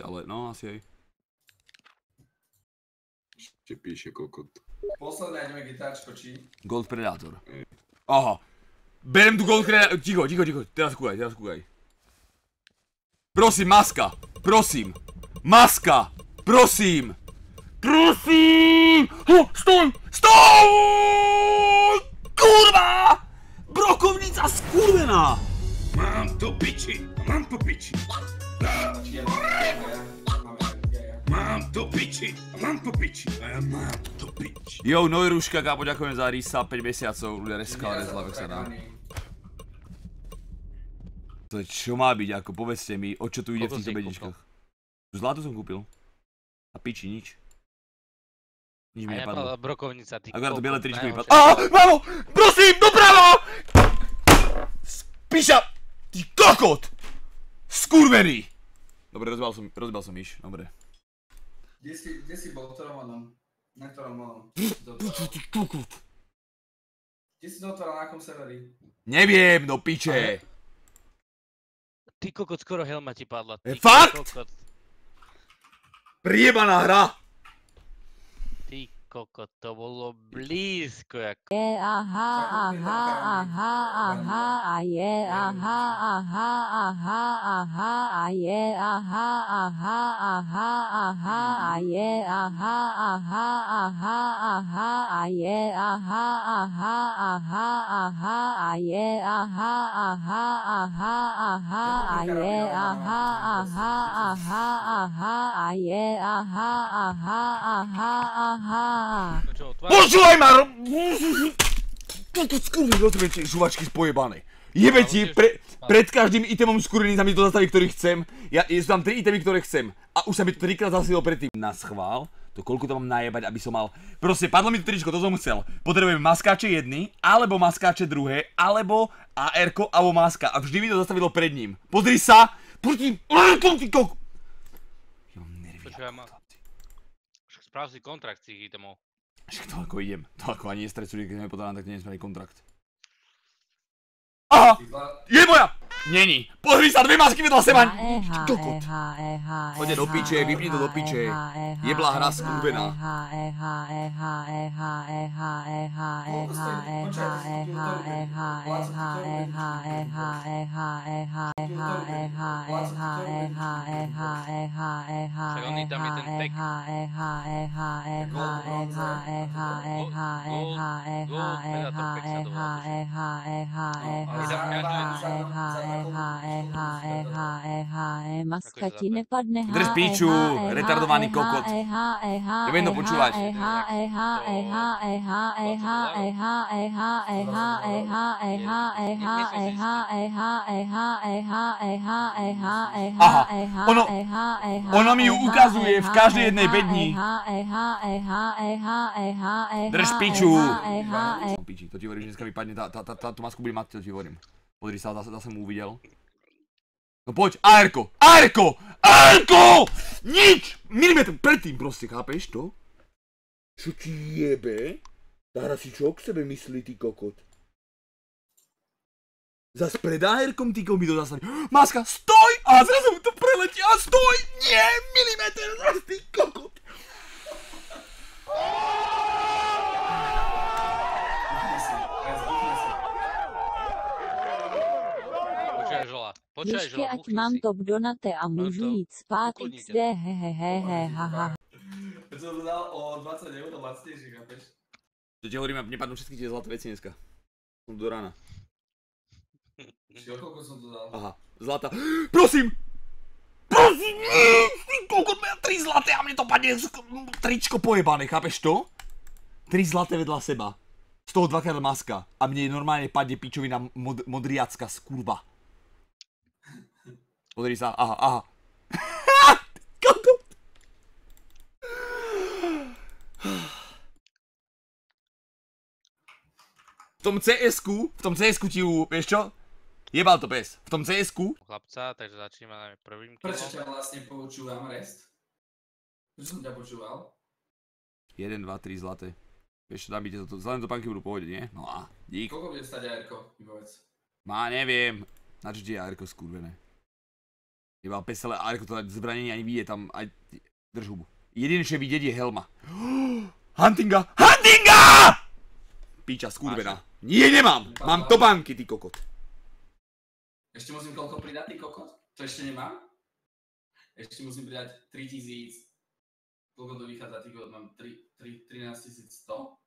ale no asi aj. Ešte píše kokot. Posledné ideme gitáčko, či? Gold Predator. Aha. Berem tu Gold Predator. Ticho. Teraz kúkaj. Prosím, maska. Prosím. Maska. Prosím. Stoj. Kurva. Brokovnica skurvená. Mám to piči. Mám to piči. Jo, Nojruška, poďakujem za risa, 5 mesiacov, ľudia reskal, rezlavek sa dá. To je čo má byť, ako povedzte mi, o čo tu ide v týchto bedičkách. Zlato som kúpil. A piči, nič. Nič mi nepadlo. Brokovnica, ty akorát to biele tričko vypadlo. Mamo! Prosím, doprava! Píša! Ty kokot! Skurvený! Dobre, rozbal som myš, dobre. Kde si bol, v ktorom onom? Na ktorom onom? Ty kokot! Kde si to otváral, na akom serveri? Neviem, do piče! Ty kokot, skoro helma ti padla. Fakt? Priebaná hra! Ty kokot, to bolo blízko jako. Počúvaj ma! Toto skurvený rozumiem žuvačky spojebané. Jebe ti, pred každým itemom skurvený sa mi to zastaví, ktorý chcem. Sú tam 3 itemy, ktoré chcem. A už sa mi to 3-krát zastavilo predtým. Na schvál, to koľko to mám najebať, aby som mal. Proste, padlo mi to tričko, to som chcel. Potrebujem maskáče jedny, alebo maskáče druhé, alebo AR-ko, alebo maska. A vždy mi to zastavilo pred ním. Pozri sa! Počujem, ty kok... Správ si kontrakt z tých itemov. Však to ako idem, to ako ani nestresujem, keď mi podám, tak nesmeli kontrakt. Aha! Je moja! Není! Pozri sa, 2 masky vedľa seba! Kokot! Poďte do piče, vypni to do piče. Jebla hra skurvená. Však oni tam je ten tek. Maska ti nepadne. Drž píču, retardovaný kokot. Neviem to počúvať. Aha, ono mi ju ukazuje v každej jednej bedni. Drž píču. To ti hovorím, že dneska vypadne, tú masku bude mať, to ti hovorím. Podri sa, zase mu uvidel. No poď, AR-ko! Nič! Milimetr predtým proste, chápeš to? Čo ti jebe? Tá hra si čo k sebe myslí, ty kokot? Zas pred AR-kom ty mi to zastaví. Maska, stoj! A zrazu mu to preletí a stoj! Nie, milimetr, zas ty kokot! Ještě ať mám top donate a můžu jít spát XD hehehehehaha. Keď som to dal o 20 eur lacnejšie, chápeš? To ti hovorím, nepadnú všetky tie zlaté veci dneska. Som do rána. Čiže o koľko som to dal? Aha, zlata. Prosím! Prosím! Koľko má 3 zlaté a mne to padne tričko pojebané, chápeš to? 3 zlaté vedľa seba. Z toho 2-krát maska. A mne normálne padne pičovina modriacka skurva. Pozri sa, aha. Kokot! V tom CS-ku ti ju, vieš čo? Jebal to pes. V tom CS-ku. Chlapca, takže začneme prvým killom. Prečo ťa vlastne počúvam, Rest? Prečo som ťa počúval? 1, 2, 3 zlaté. Vieš čo, dám by to, zelené topánky budú pohode, nie? No a, dík. Koľko bude stať AR-ko, mi povedz. Má, neviem. Na čo ti je AR-ko skurvené? Iba pesele, ale ako to zbranie ani vidie tam, aj drž hubu. Jediné, čo je vidieť, je helma. Huntinga! Huntinga! Píča, skurvená. Nie, nemám! Mám topánky, ty kokot. Ešte musím koľko pridať, ty kokot? To ešte nemám? Ešte musím pridať 3000. Koľko to vychádza, ty kokot? Mám 13 100.